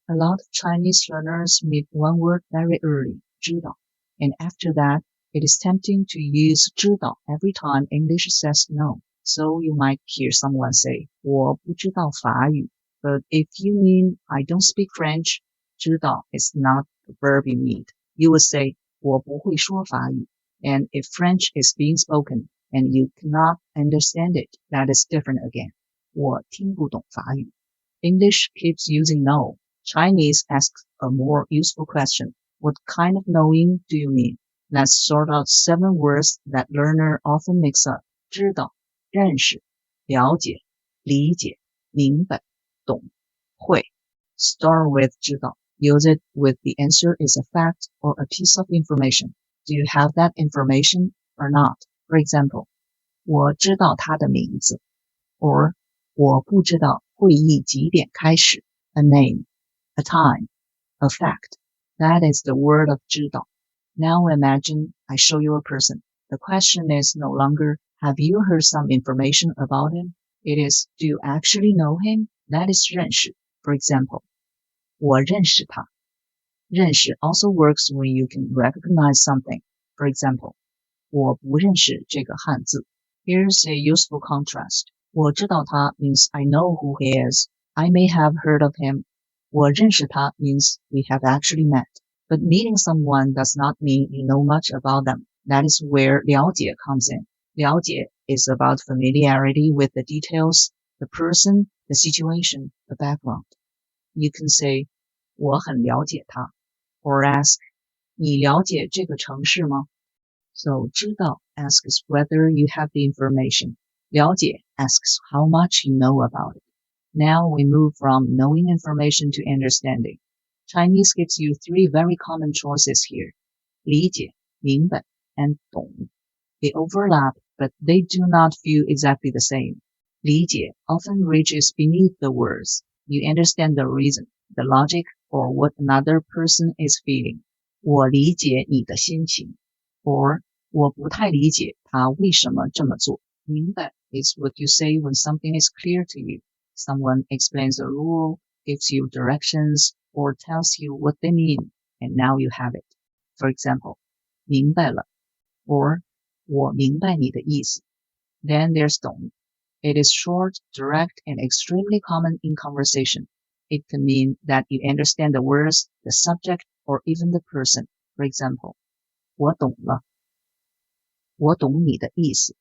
A lot of Chinese learners meet one word very early, 知道, and after that, it is tempting to use 知道 every time English says no. So you might hear someone say, 我不知道法语. But if you mean I don't speak French, 知道 is not the verb you need. You would say, 我不会说法语. And if French is being spoken and you cannot understand it, that is different again. 我听不懂法语. English keeps using no. Chinese asks a more useful question. What kind of knowing do you mean? Let's sort out 7 words that learner often mix up. 知道, 认识, 了解, 理解, 明白, 懂, 会. Start with 知道. Use it with the answer is a fact or a piece of information. Do you have that information or not? For example, 我知道他的名字 or 我不知道会议几点开始 A name, a time, a fact. That is the word of 知道. Now imagine I show you a person. The question is no longer, have you heard some information about him? It is, do you actually know him? That is 认识. For example, 我认识他. 认识 also works when you can recognize something. For example, 我不认识这个汉字. Here's a useful contrast. 我知道他 means I know who he is. I may have heard of him. 我认识他 means we have actually met. But meeting someone does not mean you know much about them. That is where 了解 comes in. 了解 is about familiarity with the details, the person, the situation, the background. You can say, 我很了解他, or ask, 你了解这个城市吗? So 知道 asks whether you have the information. 了解 asks how much you know about it. Now we move from knowing information to understanding. Chinese gives you 3 very common choices here. 理解, 明白, and 懂. They overlap, but they do not feel exactly the same. 理解 often reaches beneath the words. You understand the reason, the logic, or what another person is feeling. 我理解你的心情. Or 我不太理解他为什么这么做. 明白 is what you say when something is clear to you. Someone explains a rule, gives you directions, or tells you what they mean, and now you have it. For example, 明白了 or 我明白你的意思. Then there's 懂. It is short, direct, and extremely common in conversation. It can mean that you understand the words, the subject, or even the person. For example, 我懂了. 我懂你的意思.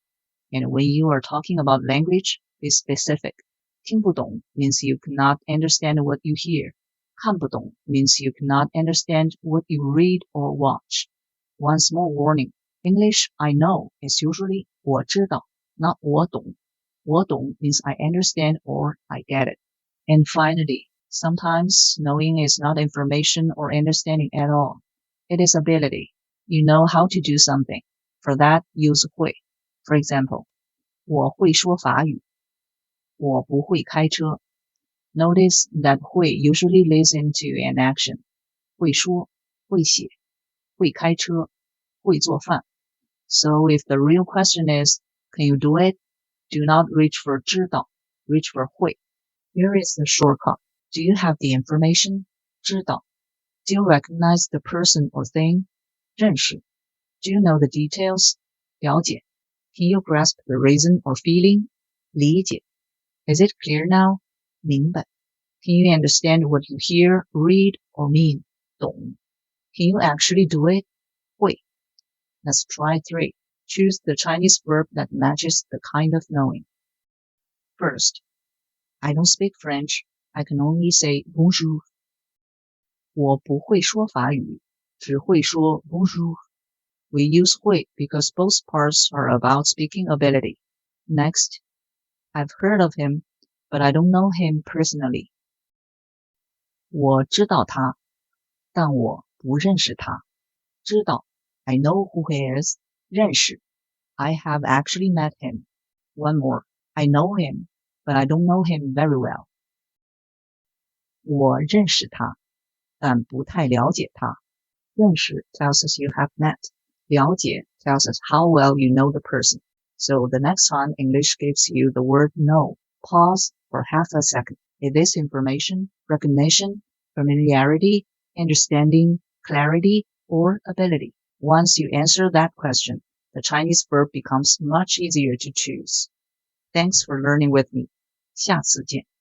And when you are talking about language, be specific. 听不懂 means you cannot understand what you hear. 看不懂 means you cannot understand what you read or watch. One small warning. English I know is usually 我知道, not 我懂. 我懂 means I understand or I get it. And finally, sometimes knowing is not information or understanding at all. It is ability. You know how to do something. For that, use 会. For example, 我会说法语. 我不会开车. Notice that 会 usually leads into an action. 会说, 会写, 会开车, 会做饭. So if the real question is, can you do it? Do not reach for 知道, reach for 会. Here is the shortcut. Do you have the information? 知道. Do you recognize the person or thing? 认识. Do you know the details? 了解. Can you grasp the reason or feeling? 理解. Is it clear now? 明白. Can you understand what you hear, read, or mean? 懂. Can you actually do it? 会. Let's try 3. Choose the Chinese verb that matches the kind of knowing. First, I don't speak French. I can only say bonjour. 我不会说法语，只会说 bonjour. We use 会 because both parts are about speaking ability. Next, I've heard of him, but I don't know him personally. 我知道他，但我不认识他。知道 I know who he is. 认识 I have actually met him. One more, I know him, but I don't know him very well. 我认识他，但不太了解他。认识 tells us you have met. 了解 tells us how well you know the person. So the next time English gives you the word know, pause for half a second. Is this information, recognition, familiarity, understanding, clarity, or ability. Once you answer that question, the Chinese verb becomes much easier to choose. Thanks for learning with me. 下次见。